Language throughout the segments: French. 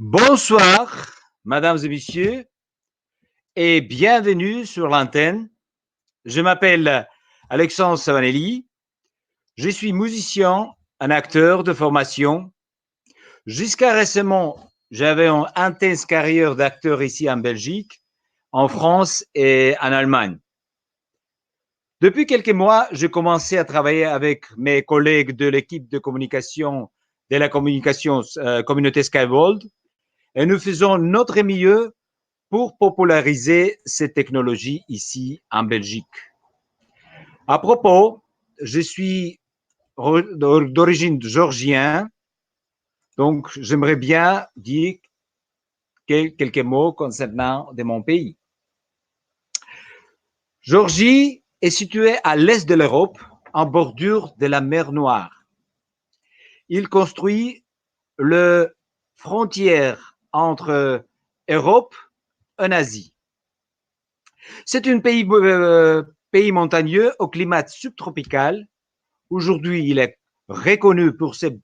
Bonsoir, mesdames et messieurs, et bienvenue sur l'antenne. Je m'appelle Alexandre Savanelli. Je suis musicien, un acteur de formation. Jusqu'à récemment, j'avais une intense carrière d'acteur ici en Belgique, en France et en Allemagne. Depuis quelques mois, j'ai commencé à travailler avec mes collègues de l'équipe de communication de la communauté Skyworld et nous faisons notre mieux pour populariser ces technologies ici en Belgique. À propos, je suis d'origine géorgienne, donc j'aimerais bien dire quelques mots concernant de mon pays. Géorgie est située à l'est de l'Europe, en bordure de la mer Noire. Il construit la frontière entre Europe et Asie. C'est un pays montagneux au climat subtropical. Aujourd'hui, il est reconnu pour ses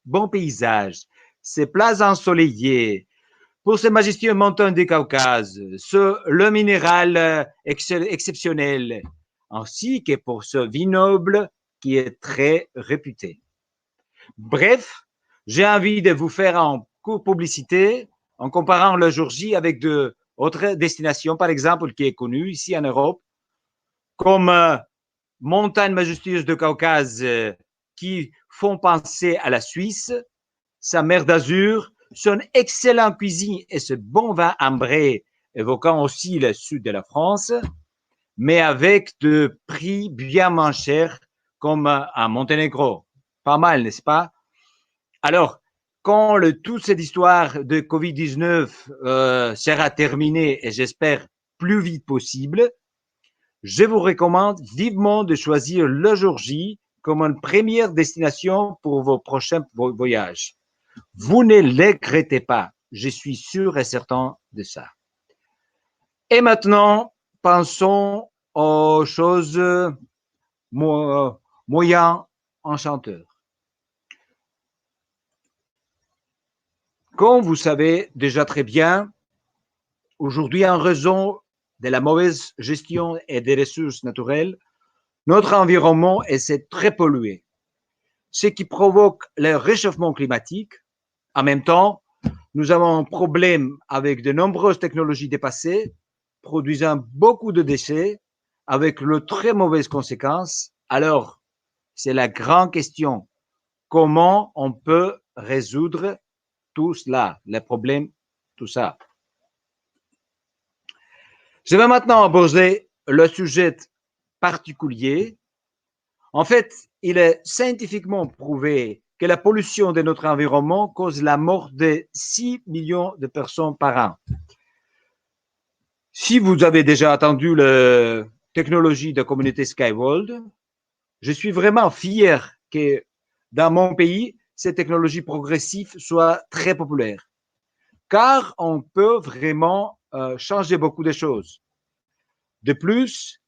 bons paysages, ses plages ensoleillées, pour ses majestueuses montagnes du Caucase, le minéral exceptionnel, ainsi que pour ce vignoble qui est très réputé. Bref, j'ai envie de vous faire un court publicité en comparant la Géorgie avec d'autres destinations, par exemple, qui est connue ici en Europe, comme montagnes majestueuses de Caucase qui font penser à la Suisse, sa mer d'Azur, son excellente cuisine et ce bon vin ambré évoquant aussi le sud de la France, mais avec de prix bien moins chers comme à Monténégro. Pas mal, n'est-ce pas? Alors, quand toute cette histoire de Covid-19 sera terminée, et j'espère plus vite possible, je vous recommande vivement de choisir la Géorgie comme une première destination pour vos prochains voyages. Vous ne le regrettez pas, je suis sûr et certain de ça. Et maintenant, pensons aux choses moyen enchanteurs. Comme vous savez déjà très bien, aujourd'hui, en raison de la mauvaise gestion et des ressources naturelles, notre environnement est très pollué, ce qui provoque le réchauffement climatique. En même temps, nous avons un problème avec de nombreuses technologies dépassées, produisant beaucoup de déchets, avec de très mauvaises conséquences. Alors, c'est la grande question. Comment on peut résoudre tout cela, les problèmes, tout ça? Je vais maintenant aborder le sujet particulier. En fait, il est scientifiquement prouvé que la pollution de notre environnement cause la mort de 6 millions de personnes par an. Si vous avez déjà entendu la technologie de communauté Skyworld, je suis vraiment fier que dans mon pays, cette technologie progressive soit très populaire, car on peut vraiment changer beaucoup de choses. De plus,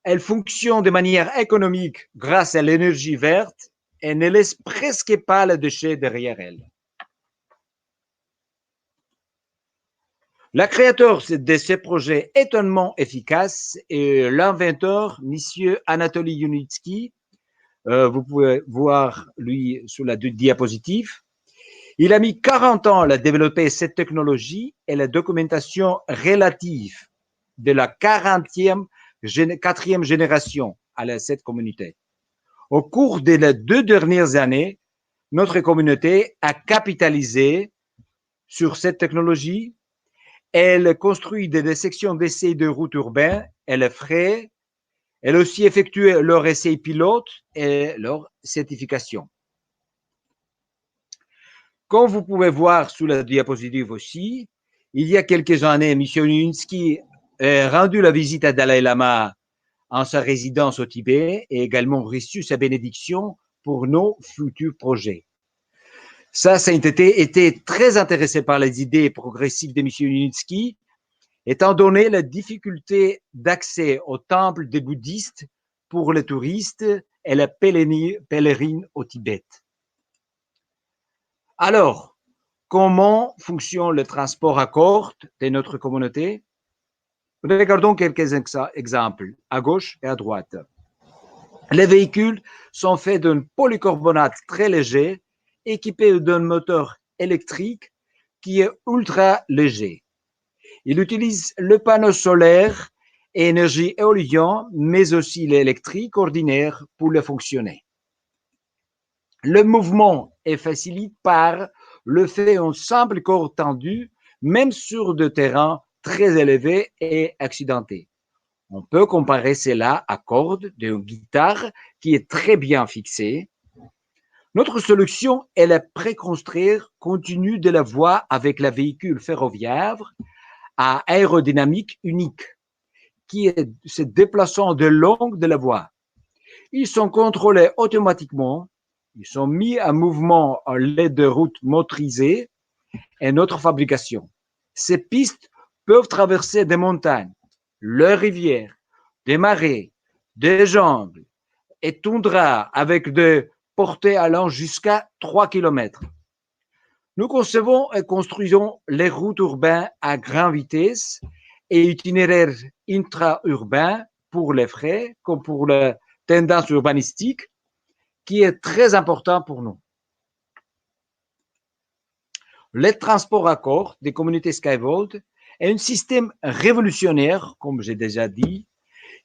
elle fonctionne de manière économique grâce à l'énergie verte et ne laisse presque pas les déchets derrière elle. Le créateur de ce projet étonnamment efficace est l'inventeur, M. Anatoly Yunitsky. Vous pouvez voir lui sur la diapositive. Il a mis 40 ans à développer cette technologie et la documentation relative de la 4e génération à cette communauté. Au cours des 2 dernières années, notre communauté a capitalisé sur cette technologie. Elle construit des sections d'essais de routes urbaines, elle ferait, elle a aussi effectué leurs essais pilotes et leur certification. Comme vous pouvez voir sous la diapositive aussi, il y a quelques années, M. Yunitsky a rendu la visite à Dalai Lama en sa résidence au Tibet et également reçu sa bénédiction pour nos futurs projets. Ça a été très intéressé par les idées progressives de M. Yunitsky, étant donné la difficulté d'accès au temple des bouddhistes pour les touristes et les pèlerines au Tibet. Alors, comment fonctionne le transport à corde de notre communauté? Regardons quelques exemples, à gauche et à droite. Les véhicules sont faits d'un polycarbonate très léger, équipé d'un moteur électrique qui est ultra léger. Il utilise le panneau solaire et énergie éolienne, mais aussi l'électrique ordinaire pour le fonctionner. Le mouvement est facilité par le fait d'un simple corps tendu, même sur des terrains très élevés et accidentés. On peut comparer cela à cordes d'une guitare qui est très bien fixée. Notre solution est la préconstruire continue de la voie avec le véhicule ferroviaire à aérodynamique unique qui est se déplaçant de long de la voie. Ils sont contrôlés automatiquement, ils sont mis en mouvement à l'aide de routes motorisées et notre fabrication. Ces pistes peuvent traverser des montagnes, les rivières, des marais, des jungles et toundra avec des portées allant jusqu'à 3 km. Nous concevons et construisons les routes urbaines à grande vitesse et itinéraires intra-urbains pour les frais comme pour la tendance urbanistique qui est très important pour nous. Le transport à corps des communautés Skyvolt est un système révolutionnaire, comme j'ai déjà dit,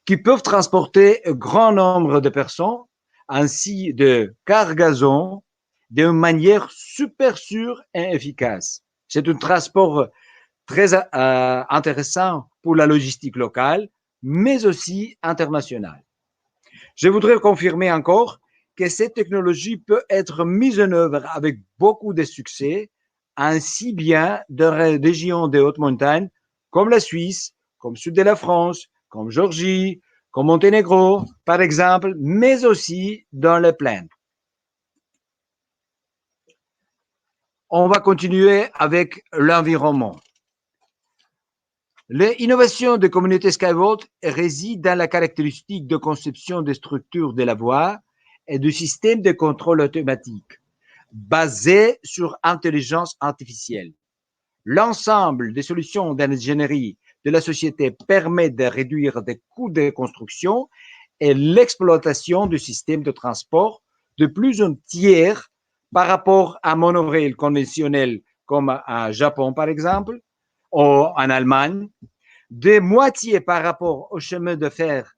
qui peuvent transporter un grand nombre de personnes ainsi de cargaisons d'une manière super sûre et efficace. C'est un transport très intéressant pour la logistique locale, mais aussi internationale. Je voudrais confirmer encore que cette technologie peut être mise en œuvre avec beaucoup de succès, ainsi bien dans les régions de haute montagne comme la Suisse, comme le sud de la France, comme Géorgie, comme Monténégro, par exemple, mais aussi dans les plaines. On va continuer avec l'environnement. L'innovation de communauté Skyvolt réside dans la caractéristique de conception des structures de la voie et du système de contrôle automatique basé sur intelligence artificielle. L'ensemble des solutions d'ingénierie de la société permet de réduire les coûts de construction et l'exploitation du système de transport de plus d'un tiers par rapport à monorail conventionnel comme à Japon par exemple, ou en Allemagne, de moitié par rapport au chemin de fer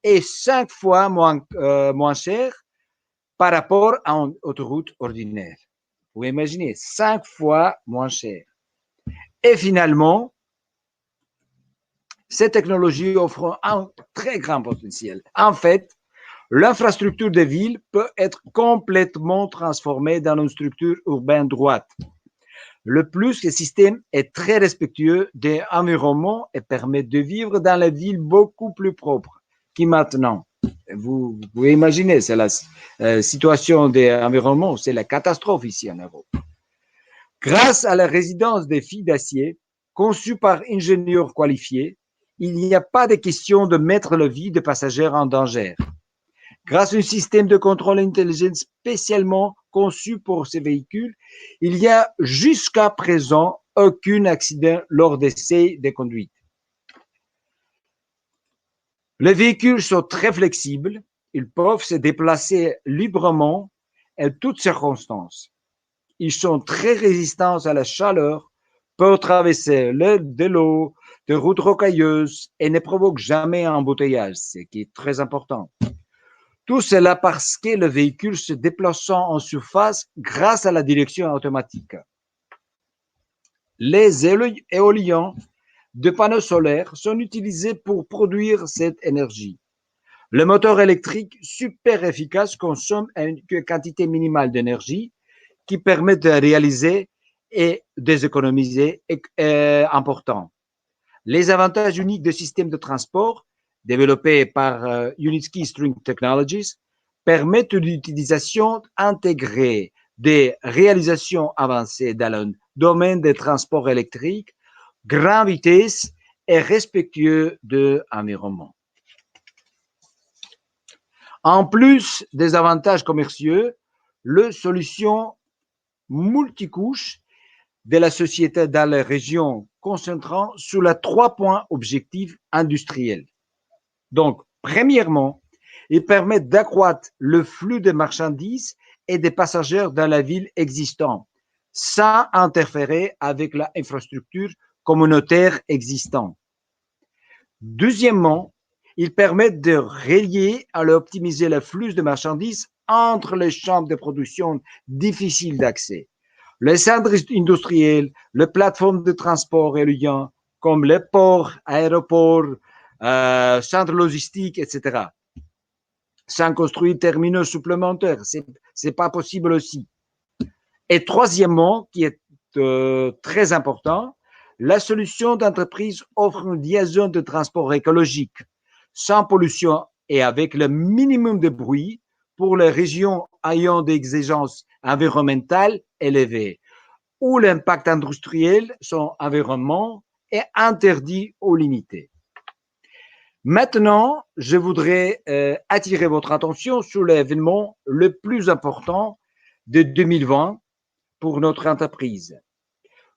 et 5 fois moins cher par rapport à une autoroute ordinaire. Vous pouvez imaginer, 5 fois moins cher. Et finalement, cette technologie offre un très grand potentiel. En fait, l'infrastructure des villes peut être complètement transformée dans une structure urbaine droite. Le plus, le système est très respectueux des environnements et permet de vivre dans les villes beaucoup plus propres que maintenant. Vous pouvez imaginer, c'est la situation des environnements, c'est la catastrophe ici en Europe. Grâce à la résidence des filles d'acier, conçue par ingénieurs qualifiés, il n'y a pas de question de mettre la vie des passagers en danger. Grâce à un système de contrôle intelligent spécialement conçu pour ces véhicules, il n'y a jusqu'à présent aucun accident lors d'essais de conduite. Les véhicules sont très flexibles, ils peuvent se déplacer librement en toutes circonstances. Ils sont très résistants à la chaleur, peuvent traverser de l'eau, de routes rocailleuses et ne provoquent jamais un embouteillage, ce qui est très important. Tout cela parce que le véhicule se déplaçant en surface grâce à la direction automatique. Les éoliens de panneaux solaires sont utilisés pour produire cette énergie. Le moteur électrique super efficace consomme une quantité minimale d'énergie qui permet de réaliser et des économies importantes. Les avantages uniques du système de transport développé par Unitsky String Technologies permettent l'utilisation intégrée des réalisations avancées dans le domaine des transports électriques, grande vitesse et respectueux de l'environnement. En plus des avantages commerciaux, la solution multicouche de la société dans les régions, concentrant sur les 3 points objectifs industriels. Donc, premièrement, ils permettent d'accroître le flux de marchandises et des passagers dans la ville existante, sans interférer avec l'infrastructure communautaire existante. Deuxièmement, ils permettent de relier et d'optimiser le flux de marchandises entre les champs de production difficiles d'accès. Les centres industriels, les plateformes de transport aérien, comme les ports, aéroports, centres logistiques, etc. Sans construire terminaux supplémentaires, c'est pas possible aussi. Et troisièmement, qui est très important, la solution d'entreprise offre une liaison de transport écologique, sans pollution et avec le minimum de bruit pour les régions ayant des exigences environnementales élevées, où l'impact industriel sur l'environnement est interdit ou limité. Maintenant, je voudrais attirer votre attention sur l'événement le plus important de 2020 pour notre entreprise.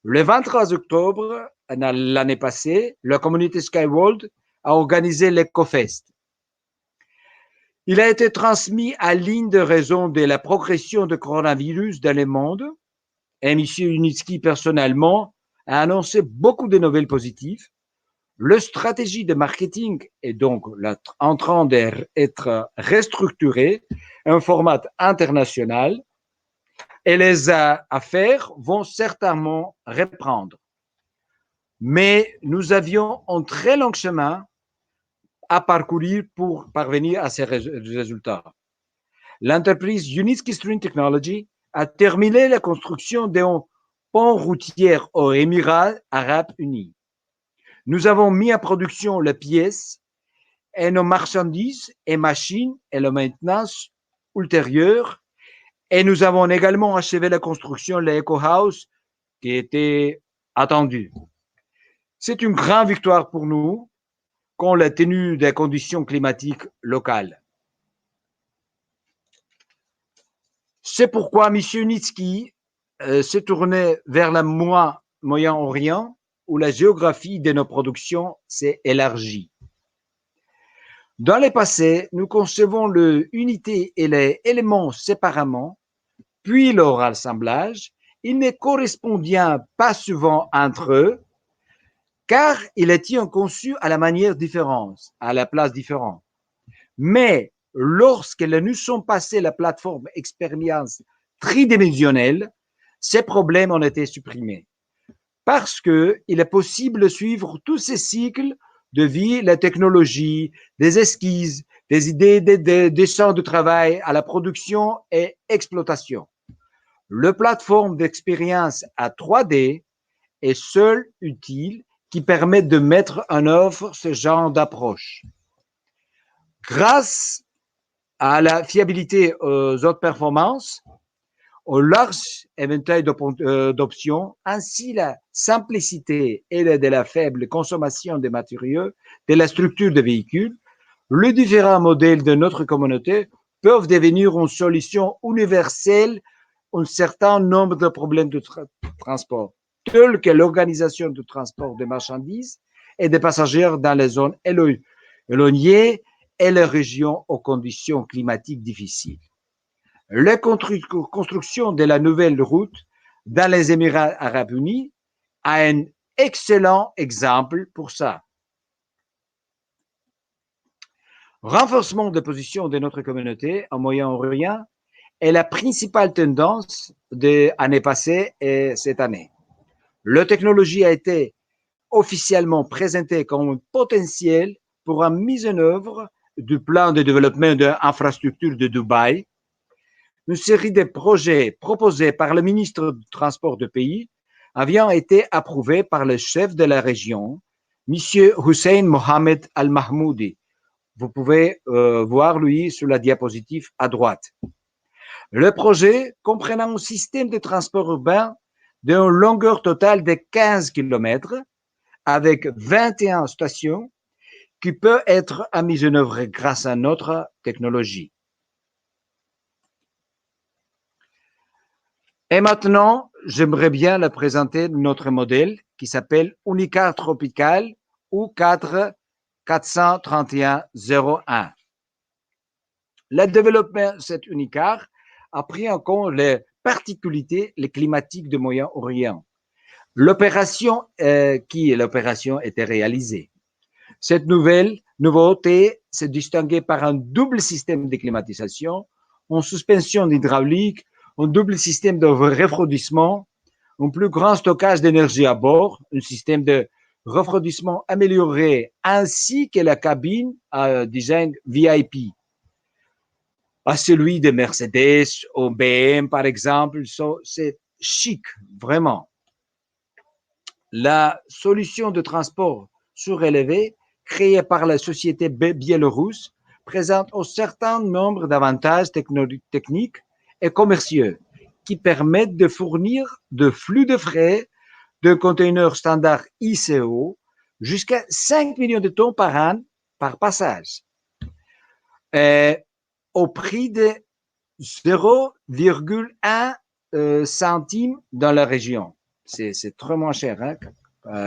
Le 23 octobre, l'année passée, la communauté Skyworld a organisé l'EcoFest. Il a été transmis à ligne de raison de la progression du coronavirus dans le monde. Et M. Unitsky, personnellement, a annoncé beaucoup de nouvelles positives. La stratégie de marketing est donc en train d'être restructurée en format international et les affaires vont certainement reprendre. Mais nous avions un très long chemin à parcourir pour parvenir à ces résultats. L'entreprise Unitsky String Technology a terminé la construction d'un pont routier aux Émirats arabes unis. Nous avons mis en production les pièces et nos marchandises et machines et la maintenance ultérieure. Et nous avons également achevé la construction de l'Eco House qui était attendue. C'est une grande victoire pour nous compte tenu des conditions climatiques locales. C'est pourquoi M. Unitsky s'est tourné vers le Moyen-Orient où la géographie de nos productions s'est élargie. Dans le passé, nous concevons l'unité et les éléments séparément, puis leur assemblage. Ils ne correspondent pas souvent entre eux, car ils étaient conçus à la manière différente, à la place différente. Mais lorsque nous sommes passés à la plateforme expérience tridimensionnelle, ces problèmes ont été supprimés. Parce qu'il est possible de suivre tous ces cycles de vie, la technologie, des esquisses, des idées, des champs de travail à la production et exploitation. La plateforme d'expérience à 3D est seule utile qui permet de mettre en œuvre ce genre d'approche. Grâce à la fiabilité aux autres performances, au large éventail d'options, ainsi la simplicité et de la faible consommation des matériaux, de la structure des véhicules, les différents modèles de notre communauté peuvent devenir une solution universelle à un certain nombre de problèmes de transport, tels que l'organisation du transport de marchandises et des passagers dans les zones éloignées et les régions aux conditions climatiques difficiles. La construction de la nouvelle route dans les Émirats arabes unis a un excellent exemple pour ça. Renforcement de position de notre communauté en Moyen-Orient est la principale tendance de l'année passée et cette année. La technologie a été officiellement présentée comme un potentiel pour la mise en œuvre du plan de développement d'infrastructures de Dubaï. Une série de projets proposés par le ministre du Transport du pays avaient été approuvés par le chef de la région, M. Hussein Mohamed Al-Mahmoudi. Vous pouvez voir lui sur la diapositive à droite. Le projet comprenant un système de transport urbain d'une longueur totale de 15 km avec 21 stations qui peut être mise en œuvre grâce à notre technologie. Et maintenant, j'aimerais bien le présenter notre modèle qui s'appelle Unicar Tropical U4 431-01. Le développement de cet Unicar a pris en compte les particularités les climatiques du Moyen-Orient. L'opération était réalisée. Cette nouveauté s'est distinguée par un double système de climatisation, une suspension hydraulique, un double système de refroidissement, un plus grand stockage d'énergie à bord, un système de refroidissement amélioré, ainsi que la cabine à design VIP. À celui de Mercedes ou BM, par exemple, c'est chic, vraiment. La solution de transport surélevé créée par la société biélorusse présente un certain nombre d'avantages techniques et commerciaux qui permettent de fournir de flux de fret de conteneurs standard ICO jusqu'à 5 millions de tonnes par an par passage, au prix de 0,1 centime dans la région. C'est très moins cher, hein,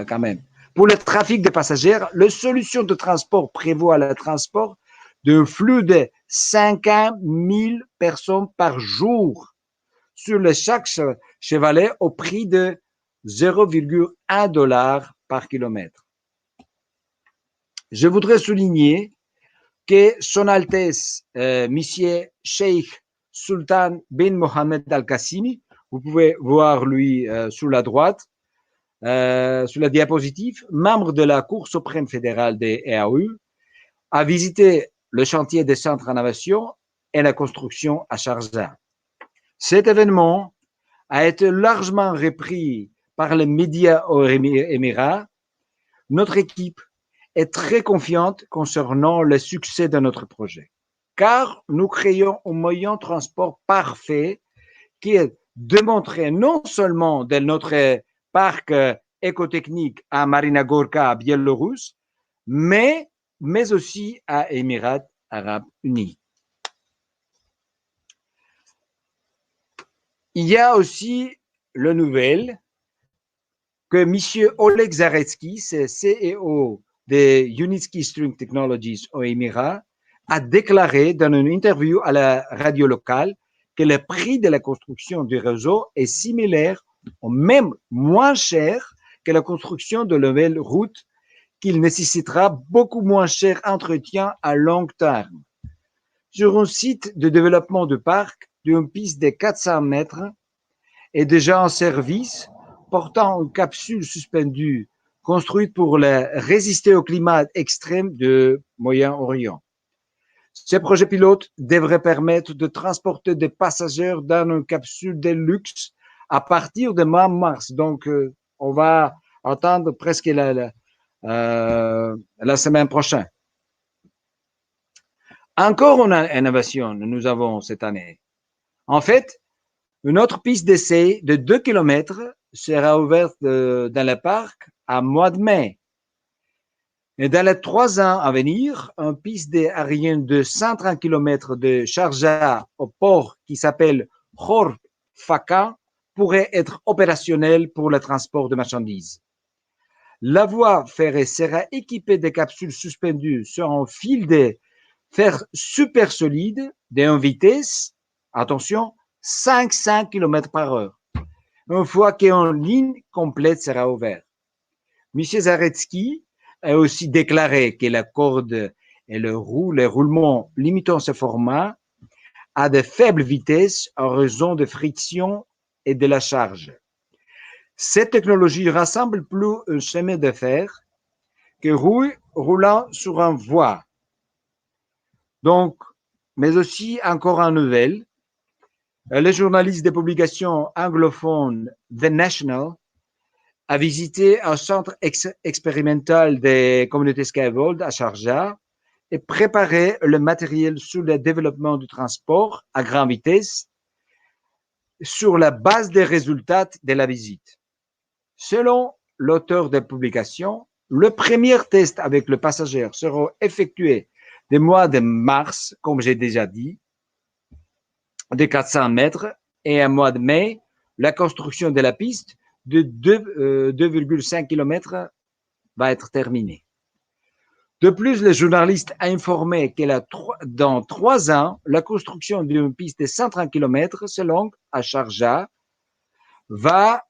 quand même. Pour le trafic de passagers, la solution de transport prévoit le transport d'un flux de 50 000 personnes par jour sur chaque chevalet au prix de 0,1 $ par kilomètre. Je voudrais souligner que Son Altesse, Monsieur Sheikh Sultan bin Mohammed Al-Qassimi, vous pouvez voir lui sur la droite, sur la diapositive, membre de la Cour suprême fédérale des EAU, a visité le chantier des centres innovation et la construction à Sharjah. Cet événement a été largement repris par les médias aux Émirats. Notre équipe est très confiante concernant le succès de notre projet, car nous créons un moyen de transport parfait qui est démontré non seulement dans notre parc écotechnique à Marina Gorka, Biélorusse, mais aussi à Émirats arabes unis. Il y a aussi la nouvelle que M. Oleg Zaretsky, c'est CEO de Unitsky String Technologies aux Émirats, a déclaré dans une interview à la radio locale que le prix de la construction du réseau est similaire ou même moins cher que la construction de nouvelles routes, qu'il nécessitera beaucoup moins cher entretien à long terme. Sur un site de développement de parc d'une piste de 400 mètres est déjà en service, portant une capsule suspendue construite pour résister au climat extrême du Moyen-Orient. Ce projet pilote devrait permettre de transporter des passagers dans une capsule de luxe à partir de mars. Donc, on va attendre presque la semaine prochaine. Encore une innovation nous avons cette année. En fait, une autre piste d'essai de 2 km sera ouverte dans le parc à mois de mai. Et dans les 3 ans à venir, une piste aérienne de 130 km de Sharjah au port qui s'appelle Khor Fakka pourrait être opérationnelle pour le transport de marchandises. La voie ferrée sera équipée de capsules suspendues sur un fil de fer super solide d'une vitesse, attention, 500 km par heure, une fois qu'une ligne complète sera ouverte. M. Zaretsky a aussi déclaré que la corde et le roulement limitant ce format à de faibles vitesses en raison de friction et de la charge. Cette technologie rassemble plus un chemin de fer que roulant sur une voie. Donc, mais aussi encore une nouvelle, le journaliste de publication anglophone The National a visité un centre expérimental des communautés Skyvolt à Sharjah et préparé le matériel sur le développement du transport à grande vitesse sur la base des résultats de la visite. Selon l'auteur de la publication, le premier test avec le passager sera effectué des mois de mars, comme j'ai déjà dit, de 400 mètres, et un mois de mai, la construction de la piste de 2,5 km va être terminée. De plus, le journaliste a informé que dans 3 ans, la construction d'une piste de 130 km selon à Sharjah va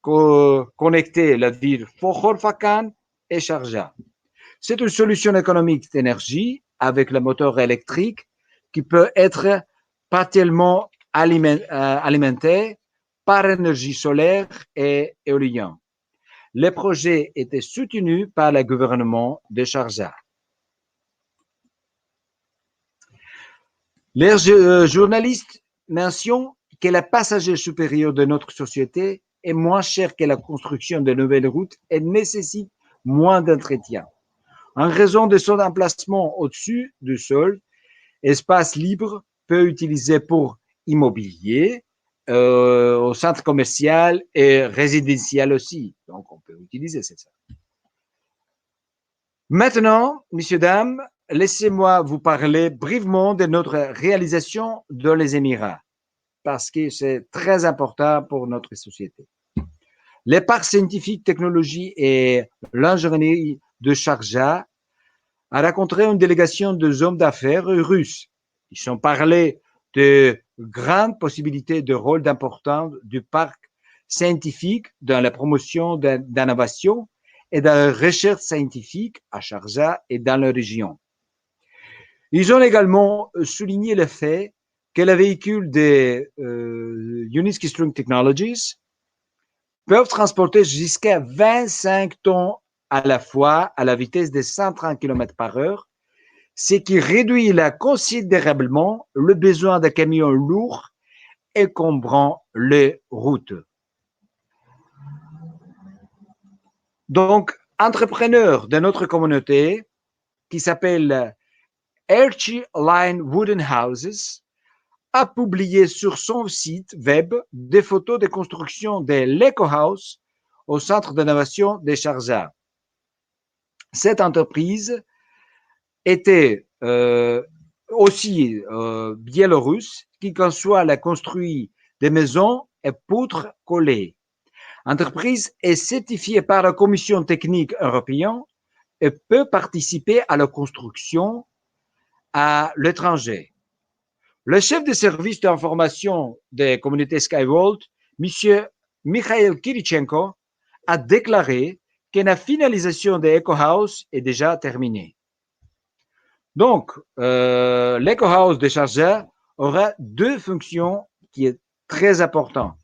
connecter la ville Khorfakan et Sharjah. C'est une solution économique d'énergie avec le moteur électrique qui peut être partiellement alimenté par énergie solaire et éolienne. Le projet était soutenu par le gouvernement de Sharjah. Les journalistes mentionnent que le passager supérieur de notre société est moins cher que la construction de nouvelles routes et nécessite moins d'entretien. En raison de son emplacement au-dessus du sol, espace libre peut utiliser pour immobilier, au centre commercial et résidentiel aussi. Donc, on peut utiliser ça. Maintenant, messieurs, dames, laissez-moi vous parler brièvement de notre réalisation dans les Émirats, parce que c'est très important pour notre société. Les parcs scientifiques, technologie et l'ingénierie de Sharjah a rencontré une délégation de hommes d'affaires russes. Ils ont parlé de grandes possibilités de rôle d'importance du parc scientifique dans la promotion d'innovation et de la recherche scientifique à Sharjah et dans la région. Ils ont également souligné le fait que les véhicules de Uniski String Technologies peuvent transporter jusqu'à 25 tonnes à la fois à la vitesse de 130 km par heure, ce qui réduit considérablement le besoin de camions lourds encombrant les routes. Donc, entrepreneur de notre communauté qui s'appelle Archie Line Wooden Houses a publié sur son site web des photos de construction de l'Eco House au centre d'innovation de Sharjah. Cette entreprise était aussi biélorusse qui conçoit la construit des maisons et poutres collées. L'entreprise est certifiée par la Commission technique européenne et peut participer à la construction à l'étranger. Le chef de service d'information des communautés Skyworld, M. Mikhail Kirichenko, a déclaré que la finalisation de Eco House est déjà terminée. Donc, l'Eco House de Sharjah aura 2 fonctions qui sont très importantes.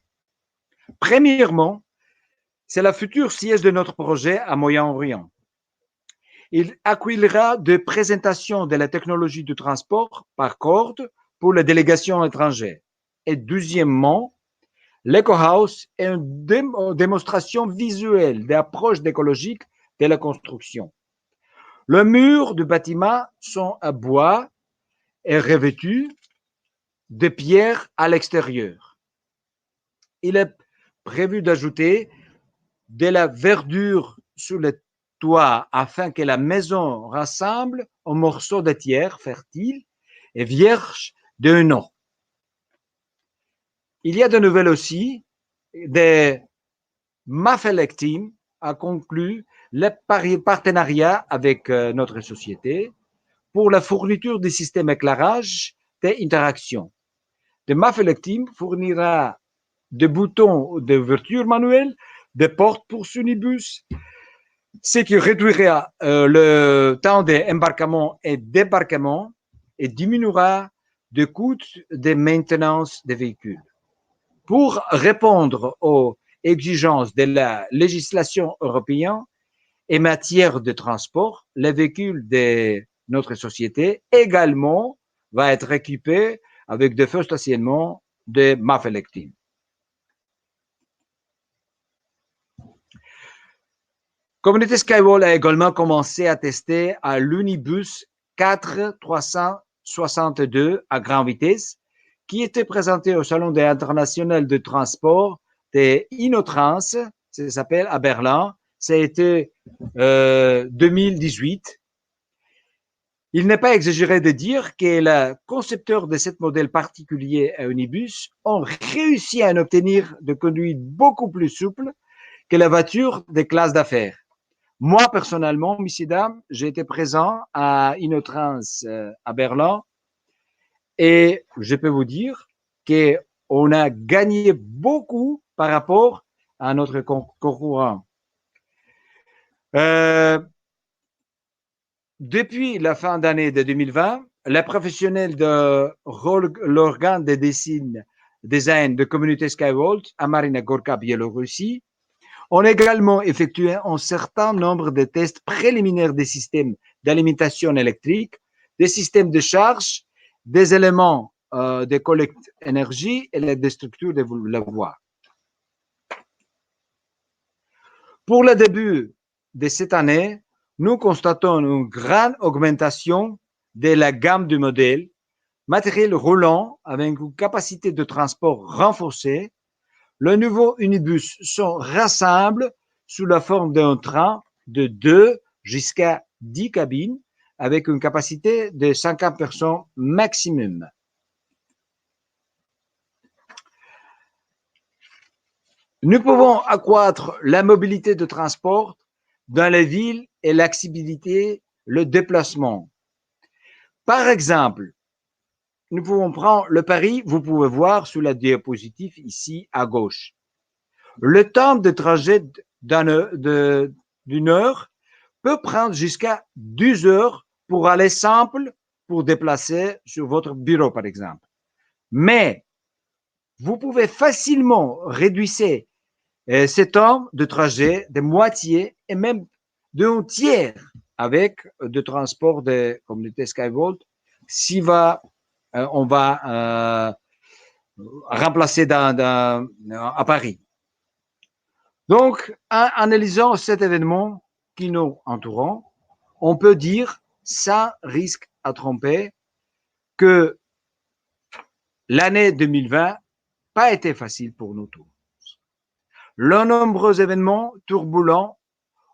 Premièrement, c'est la future siège de notre projet à Moyen-Orient. Il accueillera des présentations de la technologie du transport par corde pour les délégations étrangères. Et deuxièmement, l'Eco House est une démonstration visuelle d'approche écologique de la construction. Les murs du bâtiment sont à bois et revêtus de pierre à l'extérieur. Il est prévu d'ajouter de la verdure sur le toit afin que la maison ressemble aux morceaux de terre fertile et vierge d'un an. Il y a de nouvelles aussi. De Mafelec Team a conclu le partenariat avec notre société pour la fourniture des systèmes d'éclairage d'interaction. De Mafelec Team fournira des boutons d'ouverture manuelle, des portes pour Sunibus, ce qui réduira le temps d'embarquement et débarquement et diminuera le coût de maintenance des véhicules. Pour répondre aux exigences de la législation européenne en matière de transport, les véhicules de notre société également vont être équipés avec des feux stationnement de Mafelec Team. Communauté Skyworld a également commencé à tester à l'Unibus 4362 à grande vitesse, qui était présenté au Salon international de transport de Inotrans, ça s'appelle à Berlin, ça a été 2018. Il n'est pas exagéré de dire que les concepteurs de ce modèle particulier à Unibus ont réussi à en obtenir de conduite beaucoup plus souple que la voiture des classes d'affaires. Moi, personnellement, messieurs, dames, j'ai été présent à Inotrans à Berlin et je peux vous dire qu'on a gagné beaucoup par rapport à notre concurrent. Depuis la fin d'année de 2020, les professionnels de l'organe de design de communauté Skyvolt à Marina Gorka, Biélorussie, ont également effectué un certain nombre de tests préliminaires des systèmes d'alimentation électrique, des systèmes de charge, des éléments de collecte énergie et des structures de la voie. Pour le début de cette année, nous constatons une grande augmentation de la gamme du modèle, matériel roulant avec une capacité de transport renforcée. Le nouveau Unibus se rassemble sous la forme d'un train de 2 jusqu'à 10 cabines avec une capacité de 50 personnes maximum. Nous pouvons accroître la mobilité de transport dans les villes et l'accessibilité, le déplacement. Par exemple, nous pouvons prendre le Paris, vous pouvez voir sur la diapositive ici à gauche. Le temps de trajet d'une heure peut prendre jusqu'à 2 heures pour aller simple, pour déplacer sur votre bureau, par exemple. Mais vous pouvez facilement réduire ce temps de trajet de moitié et même d'un tiers avec le transport de communauté Skyvolt si on va remplacer à Paris. Donc, en analysant cet événement qui nous entoure, on peut dire, sans risque à tromper, que l'année 2020 n'a pas été facile pour nous tous. De nombreux événements turbulents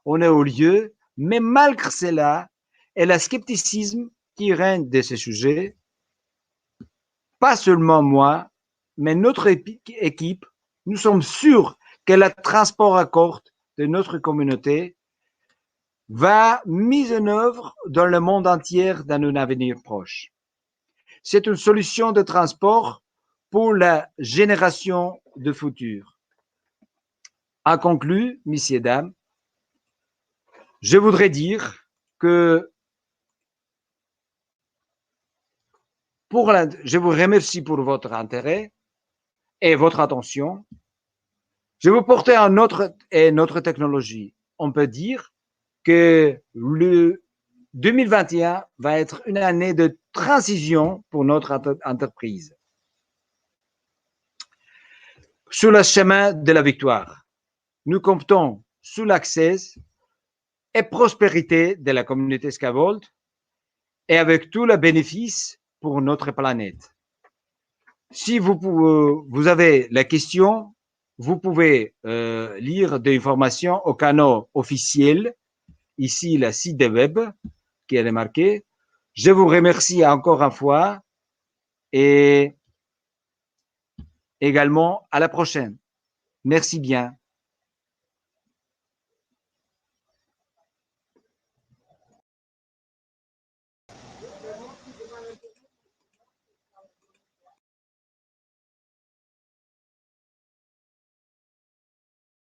ont eu lieu, mais malgré cela, et le scepticisme qui règne de ce sujet, pas seulement moi, mais notre équipe, nous sommes sûrs que le transport à corde de notre communauté va mise en œuvre dans le monde entier dans un avenir proche. C'est une solution de transport pour la génération de futur. En conclu, messieurs, dames, je voudrais dire que je vous remercie pour votre intérêt et votre attention. Je vais vous porter à notre technologie. On peut dire que le 2021 va être une année de transition pour notre entreprise sur le chemin de la victoire. Nous comptons sur l'accès et prospérité de la communauté Skyvolt et avec tous les bénéfices pour notre planète. Si vous avez la question, vous pouvez lire des informations au canal officiel, ici le site de web qui est marqué. Je vous remercie encore une fois et également à la prochaine. Merci bien.